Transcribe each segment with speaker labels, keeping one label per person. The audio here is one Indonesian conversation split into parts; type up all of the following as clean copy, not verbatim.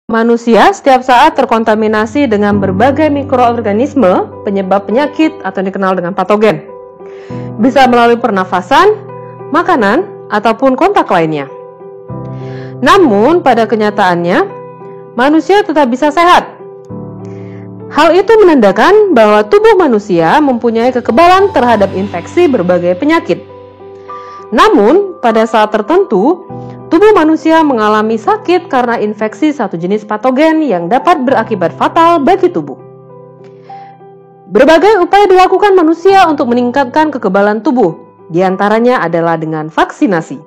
Speaker 1: Manusia setiap saat terkontaminasi dengan berbagai mikroorganisme penyebab penyakit atau dikenal dengan patogen. Bisa melalui pernafasan, makanan, ataupun kontak lainnya. Namun, pada kenyataannya, manusia tetap bisa sehat. Hal itu menandakan bahwa tubuh manusia mempunyai kekebalan terhadap infeksi berbagai penyakit. Namun, pada saat tertentu, tubuh manusia mengalami sakit karena infeksi satu jenis patogen yang dapat berakibat fatal bagi tubuh. Berbagai upaya dilakukan manusia untuk meningkatkan kekebalan tubuh, di antaranya adalah dengan vaksinasi.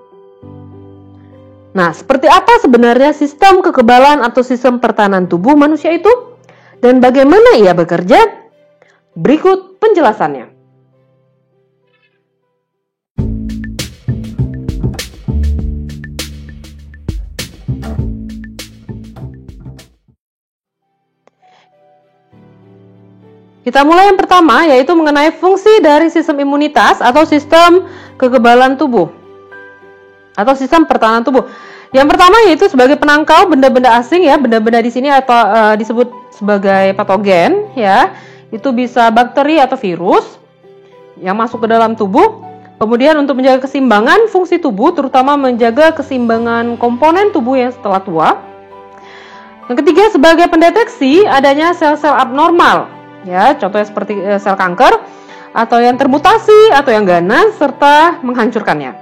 Speaker 1: Nah, seperti apa sebenarnya sistem kekebalan atau sistem pertahanan tubuh manusia itu? Dan bagaimana ia bekerja? Berikut penjelasannya. Kita mulai yang pertama, yaitu mengenai fungsi dari sistem imunitas atau sistem kekebalan tubuh atau sistem pertahanan tubuh. Yang pertama yaitu sebagai penangkal benda-benda asing ya, benda-benda di sini atau disebut sebagai patogen ya. Itu bisa bakteri atau virus yang masuk ke dalam tubuh. Kemudian untuk menjaga keseimbangan fungsi tubuh, terutama menjaga keseimbangan komponen tubuh yang setelah tua. Yang ketiga sebagai pendeteksi adanya sel-sel abnormal. Ya, contohnya seperti sel kanker atau yang termutasi atau yang ganas serta menghancurkannya.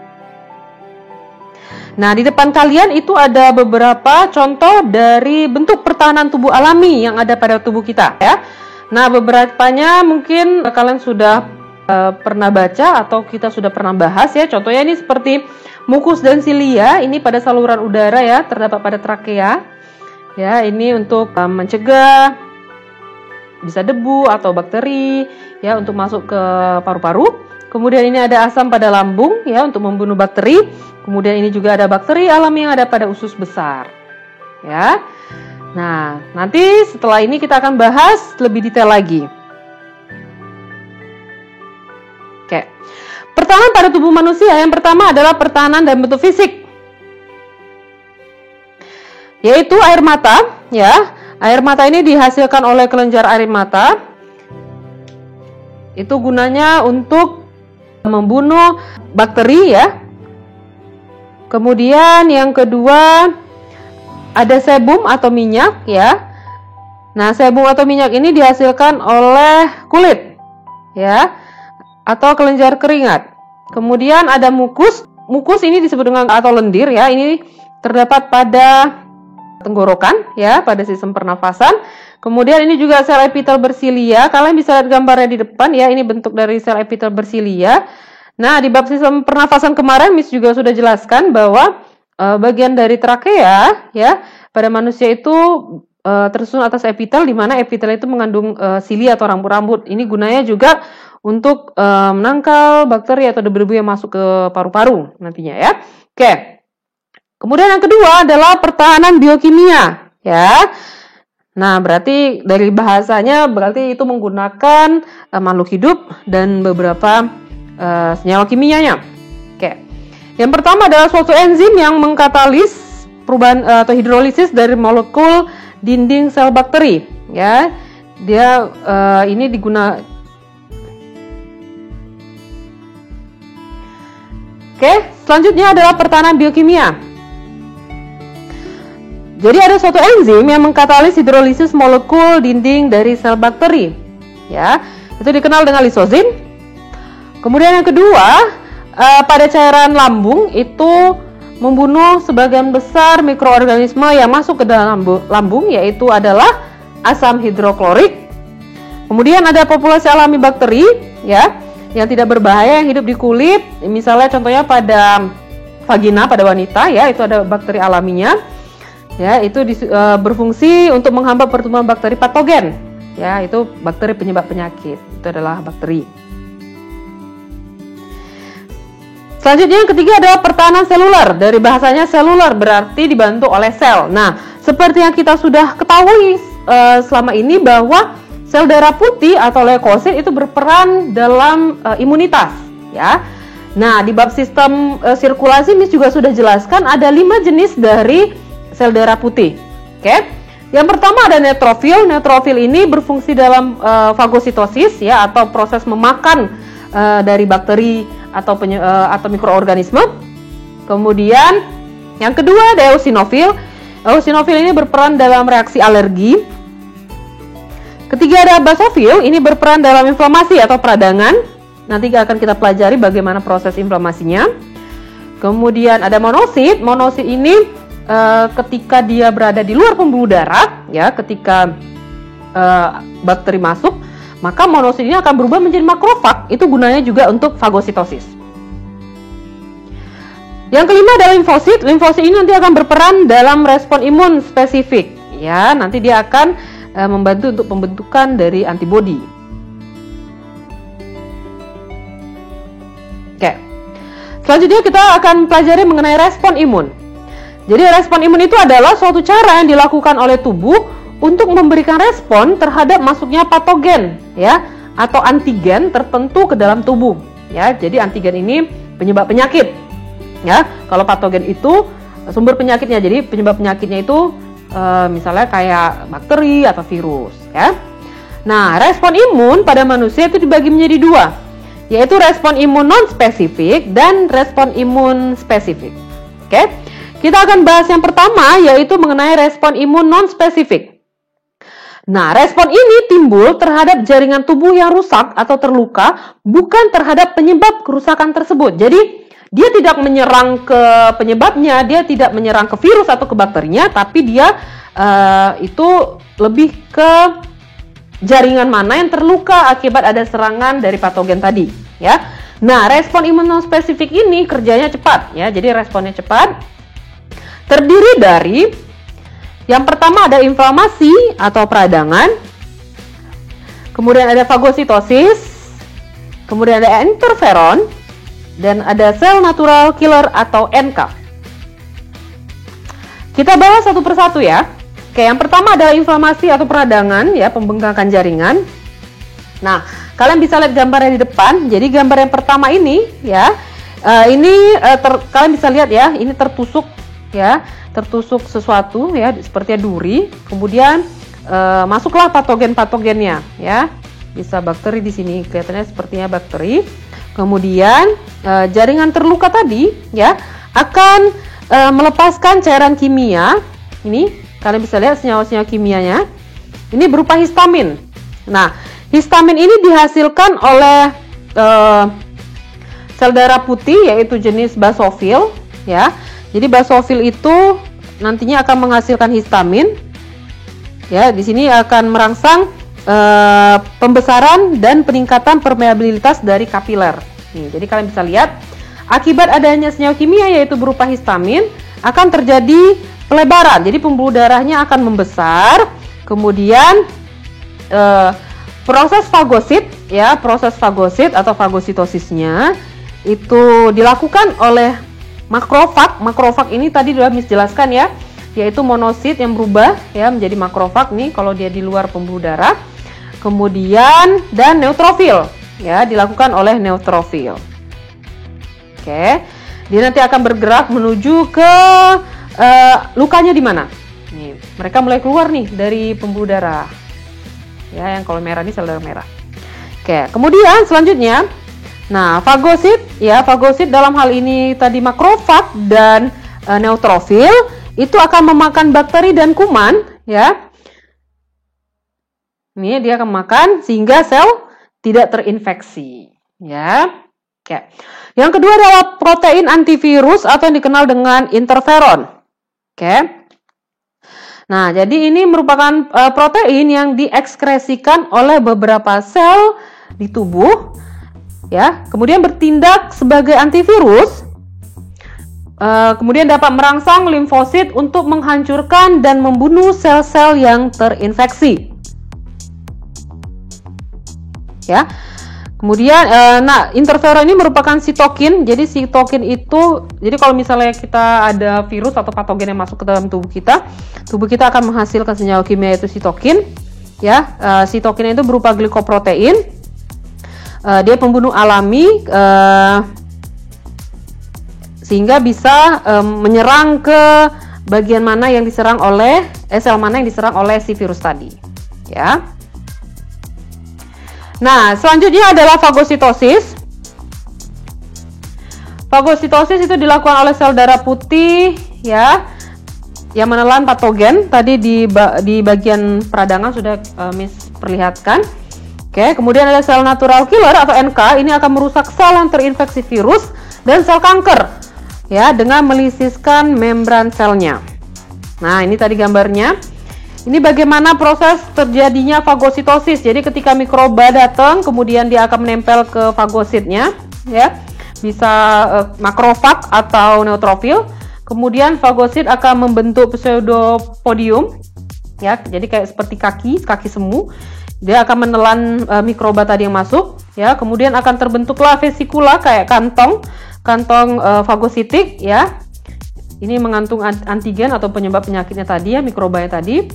Speaker 1: Nah, di depan kalian itu ada beberapa contoh dari bentuk pertahanan tubuh alami yang ada pada tubuh kita ya. Nah, beberapanya mungkin kalian sudah pernah baca atau kita sudah pernah bahas ya. Contohnya ini seperti mukus dan silia, ini pada saluran udara ya, terdapat pada trakea. Ya, ini untuk mencegah bisa debu atau bakteri ya untuk masuk ke paru-paru. Kemudian ini ada asam pada lambung ya untuk membunuh bakteri. Kemudian ini juga ada bakteri alami yang ada pada usus besar. Ya. Nah, nanti setelah ini kita akan bahas lebih detail lagi. Oke. Pertahanan pada tubuh manusia yang pertama adalah pertahanan dalam bentuk fisik. Yaitu air mata ya. Air mata ini dihasilkan oleh kelenjar air mata. Itu gunanya untuk membunuh bakteri ya. Kemudian yang kedua ada sebum atau minyak ya. Nah, sebum atau minyak ini dihasilkan oleh kulit ya atau kelenjar keringat. Kemudian ada mukus. Mukus ini disebut dengan atau lendir ya. Ini terdapat pada tenggorokan ya, pada sistem pernafasan. Kemudian ini juga sel epitel bersilia. Kalian bisa lihat gambarnya di depan ya, ini bentuk dari sel epitel bersilia. Nah, di bab sistem pernafasan kemarin Miss juga sudah jelaskan bahwa bagian dari trakea ya pada manusia itu tersusun atas epitel, di mana epitel itu mengandung silia atau rambut-rambut. Ini gunanya juga untuk menangkal bakteri atau debu-debu yang masuk ke paru-paru nantinya ya. Oke. Kemudian yang kedua adalah pertahanan biokimia, ya. Nah, berarti dari bahasanya berarti itu menggunakan makhluk hidup dan beberapa senyawa kimianya. Oke. Yang pertama adalah suatu enzim yang mengkatalis perubahan atau hidrolisis dari molekul dinding sel bakteri, ya. Dia ini digunakan. Oke, selanjutnya adalah pertahanan biokimia. Jadi ada suatu enzim yang mengkatalis hidrolisis molekul dinding dari sel bakteri. Ya, itu dikenal dengan lisosin. Kemudian yang kedua, pada cairan lambung itu membunuh sebagian besar mikroorganisme yang masuk ke dalam lambung, yaitu adalah asam hidroklorik. Kemudian ada populasi alami bakteri, ya, yang tidak berbahaya yang hidup di kulit. Misalnya contohnya pada vagina pada wanita, ya, itu ada bakteri alaminya. Ya, itu berfungsi untuk menghambat pertumbuhan bakteri patogen. Ya, itu bakteri penyebab penyakit. Itu adalah bakteri. Selanjutnya yang ketiga adalah pertahanan seluler. Dari bahasanya seluler berarti dibantu oleh sel. Nah, seperti yang kita sudah ketahui selama ini bahwa sel darah putih atau leukosit itu berperan dalam imunitas. Ya. Nah, di bab sistem sirkulasi Miss juga sudah jelaskan ada 5 jenis dari sel darah putih. Oke. Yang pertama ada neutrofil. Neutrofil ini berfungsi dalam fagositosis ya, atau proses memakan dari bakteri atau mikroorganisme. Kemudian yang kedua ada eosinofil. Eosinofil ini berperan dalam reaksi alergi. Ketiga ada basofil, ini berperan dalam inflamasi atau peradangan. Nanti akan kita pelajari bagaimana proses inflamasinya. Kemudian ada monosit. Monosit ini ketika dia berada di luar pembuluh darah, ya, ketika bakteri masuk, maka monosit ini akan berubah menjadi makrofag. Itu gunanya juga untuk fagositosis. Yang kelima adalah limfosit. Limfosit ini nanti akan berperan dalam respon imun spesifik. Ya, nanti dia akan membantu untuk pembentukan dari antibodi. Oke. Selanjutnya kita akan pelajari mengenai respon imun. Jadi respon imun itu adalah suatu cara yang dilakukan oleh tubuh untuk memberikan respon terhadap masuknya patogen, ya, atau antigen tertentu ke dalam tubuh. Ya, jadi antigen ini penyebab penyakit. Ya, kalau patogen itu sumber penyakitnya. Jadi penyebab penyakitnya itu misalnya kayak bakteri atau virus, ya. Nah, respon imun pada manusia itu dibagi menjadi dua, yaitu respon imun non spesifik dan respon imun spesifik. Oke, kita akan bahas yang pertama, yaitu mengenai respon imun non spesifik. Nah, respon ini timbul terhadap jaringan tubuh yang rusak atau terluka, bukan terhadap penyebab kerusakan tersebut. Jadi dia tidak menyerang ke penyebabnya, dia tidak menyerang ke virus atau ke bakterinya, tapi dia itu lebih ke jaringan mana yang terluka akibat ada serangan dari patogen tadi, ya. Nah, respon imunospesifik ini kerjanya cepat, ya. Jadi responnya cepat. Terdiri dari yang pertama ada inflamasi atau peradangan, kemudian ada fagositosis, kemudian ada interferon, dan ada sel natural killer atau NK. Kita bahas satu persatu ya. Oke, yang pertama adalah inflamasi atau peradangan, ya, pembengkakan jaringan. Nah, kalian bisa lihat gambarnya di depan. Jadi gambar yang pertama ini, ya, kalian bisa lihat ya, ini tertusuk, ya, tertusuk sesuatu, ya, seperti duri. Kemudian masuklah patogen-patogennya, ya. Bisa bakteri di sini, kelihatannya sepertinya bakteri. Kemudian jaringan terluka tadi, ya, akan melepaskan cairan kimia. Ini kalian bisa lihat senyawa-senyawa kimianya. Ini berupa histamin. Nah, histamin ini dihasilkan oleh sel darah putih, yaitu jenis basofil, ya. Jadi basofil itu nantinya akan menghasilkan histamin. Ya, di sini akan merangsang pembesaran dan peningkatan permeabilitas dari kapiler. Nih, jadi kalian bisa lihat akibat adanya senyawa kimia yaitu berupa histamin akan terjadi pelebaran. Jadi pembuluh darahnya akan membesar. Kemudian proses fagosit, ya, proses fagosit atau fagositosisnya itu dilakukan oleh makrofag. Makrofag ini tadi sudah Miss jelaskan, ya, yaitu monosit yang berubah, ya, menjadi makrofag nih kalau dia di luar pembuluh darah. Kemudian dan neutrofil, ya, dilakukan oleh neutrofil. Oke, dia nanti akan bergerak menuju ke lukanya di mana? Nih, mereka mulai keluar nih dari pembuluh darah. Ya, yang kalau merah ini sel darah merah. Oke, kemudian selanjutnya, nah, fagosit, ya, fagosit dalam hal ini tadi makrofag dan neutrofil itu akan memakan bakteri dan kuman, ya. Ini dia akan makan sehingga sel tidak terinfeksi, ya. Oke. Yang kedua adalah protein antivirus atau yang dikenal dengan interferon. Oke. Nah, jadi ini merupakan protein yang diekskresikan oleh beberapa sel di tubuh, ya. Kemudian bertindak sebagai antivirus. Kemudian dapat merangsang limfosit untuk menghancurkan dan membunuh sel-sel yang terinfeksi. Ya, kemudian, nah, interferon ini merupakan sitokin. Jadi sitokin itu, jadi kalau misalnya kita ada virus atau patogen yang masuk ke dalam tubuh kita akan menghasilkan senyawa kimia yaitu sitokin. Ya, sitokin itu berupa glikoprotein. Dia pembunuh alami, sehingga bisa menyerang ke bagian mana yang diserang oleh sel mana yang diserang oleh si virus tadi, ya. Nah, selanjutnya adalah fagositosis. Fagositosis itu dilakukan oleh sel darah putih, ya, yang menelan patogen. Tadi di bagian peradangan sudah Miss perlihatkan. Oke, kemudian ada sel natural killer atau NK. Ini akan merusak sel yang terinfeksi virus dan sel kanker, ya, dengan melisiskan membran selnya. Nah, ini tadi gambarnya. Ini bagaimana proses terjadinya fagositosis. Jadi ketika mikroba datang, kemudian dia akan menempel ke fagositnya, ya, bisa makrofag atau neutrofil. Kemudian fagosit akan membentuk pseudopodium, ya, jadi kayak seperti kaki semu. Dia akan menelan mikroba tadi yang masuk, ya. Kemudian akan terbentuklah vesikula kayak kantong fagositik, ya. Ini mengandung antigen atau penyebab penyakitnya tadi, ya, mikrobanya tadi.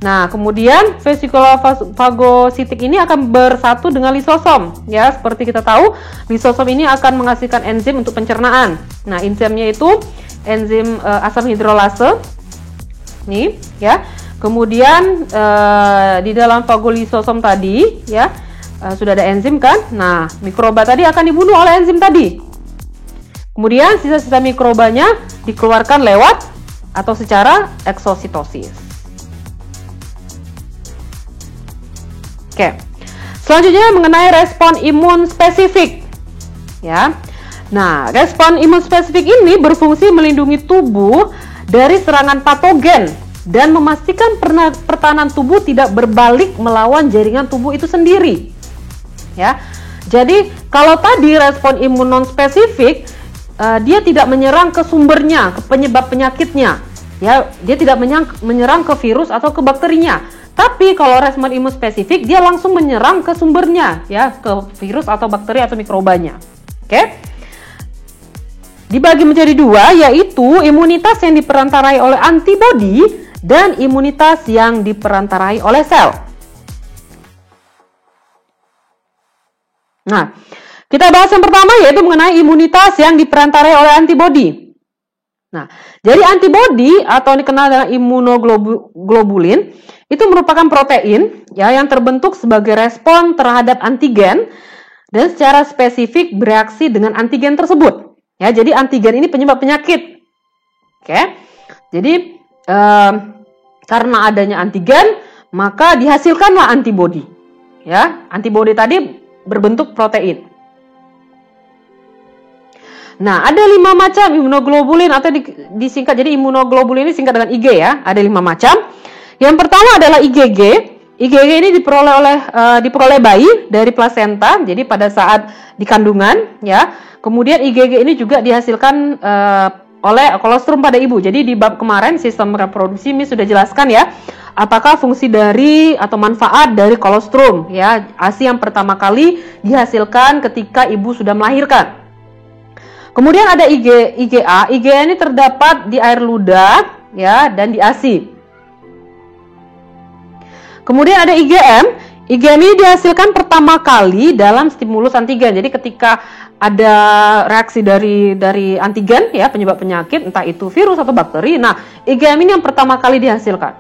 Speaker 1: Nah, kemudian vesikula fagositik ini akan bersatu dengan lisosom, ya. Seperti kita tahu, lisosom ini akan menghasilkan enzim untuk pencernaan. Nah, enzimnya itu enzim asam hidrolase. Nih, ya. Kemudian di dalam fagolisosom tadi, ya, sudah ada enzim kan? Nah, mikroba tadi akan dibunuh oleh enzim tadi. Kemudian sisa-sisa mikrobanya dikeluarkan lewat atau secara eksositosis. Oke. Selanjutnya mengenai respon imun spesifik, ya. Nah, respon imun spesifik ini berfungsi melindungi tubuh dari serangan patogen dan memastikan pertahanan tubuh tidak berbalik melawan jaringan tubuh itu sendiri, ya. Jadi kalau tadi respon imun non spesifik, dia tidak menyerang ke sumbernya, ke penyebab penyakitnya, ya. Dia tidak menyerang ke virus atau ke bakterinya. Tapi kalau respon imun spesifik, dia langsung menyerang ke sumbernya, ya, ke virus atau bakteri atau mikrobanya. Oke. Dibagi menjadi dua, yaitu imunitas yang diperantarai oleh antibodi dan imunitas yang diperantarai oleh sel. Nah, kita bahas yang pertama, yaitu mengenai imunitas yang diperantarai oleh antibodi. Nah, jadi antibodi atau dikenal dengan imunoglobulin itu merupakan protein, ya, yang terbentuk sebagai respon terhadap antigen dan secara spesifik bereaksi dengan antigen tersebut. Ya, jadi antigen ini penyebab penyakit. Oke. Jadi karena adanya antigen, maka dihasilkanlah antibodi. Ya, antibodi tadi berbentuk protein. Nah, ada 5 macam imunoglobulin atau disingkat, jadi imunoglobulin ini singkat dengan IG, ya. Ada 5 macam. Yang pertama adalah IgG. IgG ini diperoleh bayi dari plasenta, jadi pada saat di kandungan, ya. Kemudian IgG ini juga dihasilkan oleh kolostrum pada ibu. Jadi di bab kemarin sistem reproduksi ini sudah jelaskan, ya, apakah fungsi dari atau manfaat dari kolostrum, ya, ASI yang pertama kali dihasilkan ketika ibu sudah melahirkan. Kemudian ada IgA. IgA ini terdapat di air ludah, ya, dan di ASI. Kemudian ada IgM. IgM ini dihasilkan pertama kali dalam stimulus antigen. Jadi ketika ada reaksi dari antigen, ya, penyebab penyakit, entah itu virus atau bakteri. Nah, IgM ini yang pertama kali dihasilkan.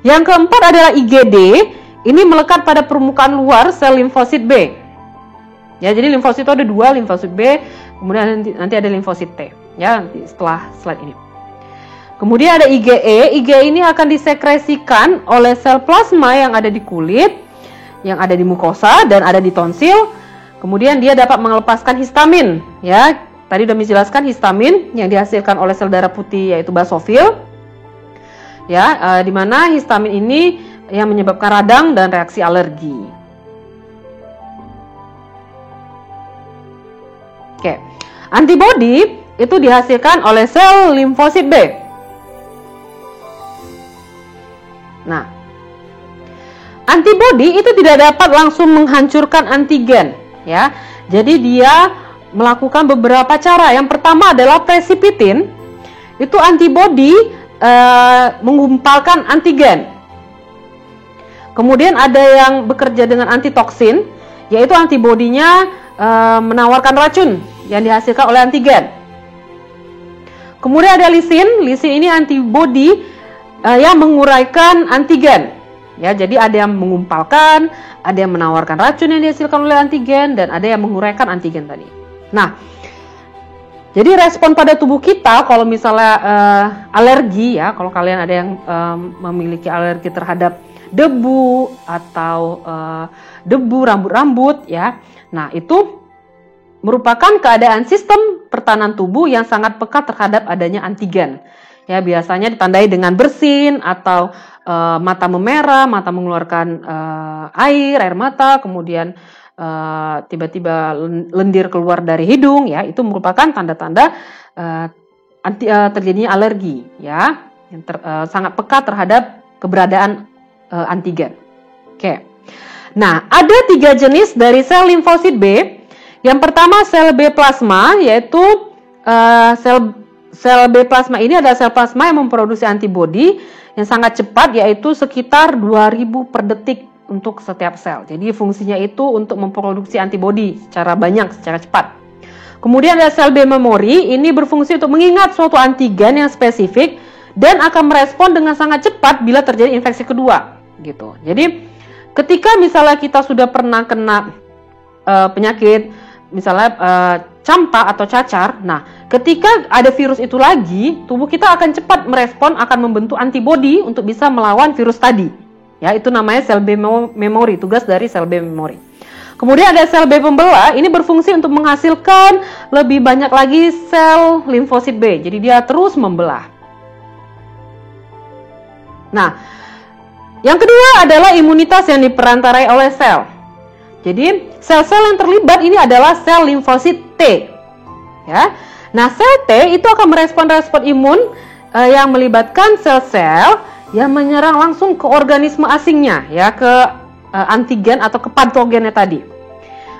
Speaker 1: Yang keempat adalah IgD. Ini melekat pada permukaan luar sel limfosit B. Ya, jadi limfosit itu ada 2, limfosit B, kemudian nanti ada limfosit T, ya, setelah slide ini. Kemudian ada IgE. IgE ini akan disekresikan oleh sel plasma yang ada di kulit, yang ada di mukosa dan ada di tonsil. Kemudian dia dapat melepaskan histamin, ya. Tadi sudah menjelaskan histamin yang dihasilkan oleh sel darah putih yaitu basofil. Ya, di mana histamin ini yang menyebabkan radang dan reaksi alergi. Oke. Antibodi itu dihasilkan oleh sel limfosit B. Nah, antibodi itu tidak dapat langsung menghancurkan antigen, ya. Jadi dia melakukan beberapa cara. Yang pertama adalah presipitin. Itu antibodi menggumpalkan antigen. Kemudian ada yang bekerja dengan antitoksin, yaitu antibodinya menawarkan racun yang dihasilkan oleh antigen. Kemudian ada lisin. Lisin ini antibodi yang menguraikan antigen. Ya, jadi ada yang mengumpalkan, ada yang menawarkan racun yang dihasilkan oleh antigen, dan ada yang menguraikan antigen tadi. Nah, jadi respon pada tubuh kita kalau misalnya alergi ya, kalau kalian ada yang memiliki alergi terhadap debu atau debu rambut-rambut ya. Nah, itu merupakan keadaan sistem pertahanan tubuh yang sangat peka terhadap adanya antigen. Ya, biasanya ditandai dengan bersin atau mata memerah, mata mengeluarkan air mata, kemudian tiba-tiba lendir keluar dari hidung, ya, itu merupakan tanda-tanda terjadinya alergi, ya, yang sangat peka terhadap keberadaan antigen. Oke. Nah, ada 3 jenis dari sel limfosit B. Yang pertama sel B plasma, yaitu sel B plasma ini adalah sel plasma yang memproduksi antibodi yang sangat cepat, yaitu sekitar 2000 per detik untuk setiap sel. Jadi fungsinya itu untuk memproduksi antibodi secara banyak, secara cepat. Kemudian ada sel B memori, ini berfungsi untuk mengingat suatu antigen yang spesifik dan akan merespon dengan sangat cepat bila terjadi infeksi kedua, gitu. Jadi ketika misalnya kita sudah pernah kena penyakit, misalnya campak atau cacar, nah ketika ada virus itu lagi, tubuh kita akan cepat merespon, akan membentuk antibodi untuk bisa melawan virus tadi. Ya, itu namanya sel B memori, tugas dari sel B memori. Kemudian ada sel B pembelah, ini berfungsi untuk menghasilkan lebih banyak lagi sel limfosit B. Jadi dia terus membelah. Nah, yang kedua adalah imunitas yang diperantarai oleh sel. Jadi sel-sel yang terlibat ini adalah sel limfosit T. Ya. Nah, sel T itu akan merespon respon imun yang melibatkan sel-sel yang menyerang langsung ke organisme asingnya, ya, ke antigen atau ke patogennya tadi.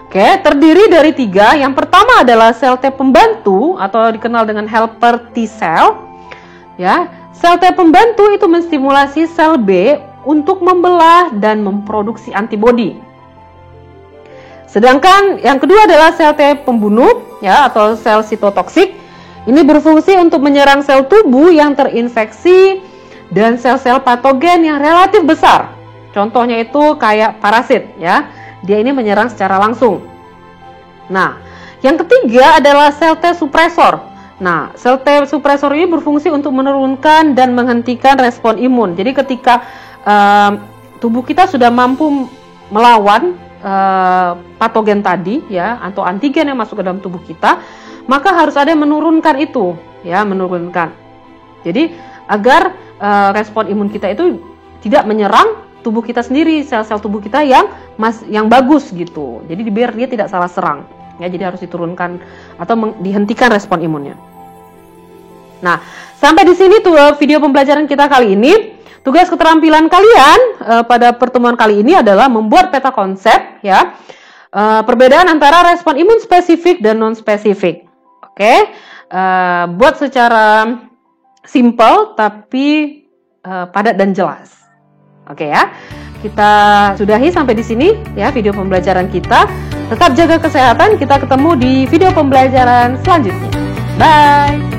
Speaker 1: Oke, terdiri dari 3. Yang pertama adalah sel T pembantu atau dikenal dengan helper T cell. Ya, sel T pembantu itu menstimulasi sel B untuk membelah dan memproduksi antibodi. Sedangkan yang kedua adalah sel T pembunuh, ya, atau sel sitotoksik. Ini berfungsi untuk menyerang sel tubuh yang terinfeksi dan sel-sel patogen yang relatif besar. Contohnya itu kayak parasit, ya. Dia ini menyerang secara langsung. Nah, yang ketiga adalah sel T supresor. Nah, sel T supresor ini berfungsi untuk menurunkan dan menghentikan respon imun. Jadi ketika tubuh kita sudah mampu melawan patogen tadi, ya, atau antigen yang masuk ke dalam tubuh kita, maka harus ada yang menurunkan itu, ya, menurunkan. Jadi agar respon imun kita itu tidak menyerang tubuh kita sendiri, sel-sel tubuh kita yang bagus gitu. Jadi biar dia tidak salah serang, ya. Jadi harus diturunkan atau dihentikan respon imunnya. Nah, sampai di sini tuh video pembelajaran kita kali ini. Tugas keterampilan kalian pada pertemuan kali ini adalah membuat peta konsep, ya, perbedaan antara respon imun spesifik dan non spesifik. Oke, buat secara simple tapi padat dan jelas. Oke, ya, kita sudahi sampai di sini, ya, video pembelajaran kita. Tetap jaga kesehatan. Kita ketemu di video pembelajaran selanjutnya. Bye.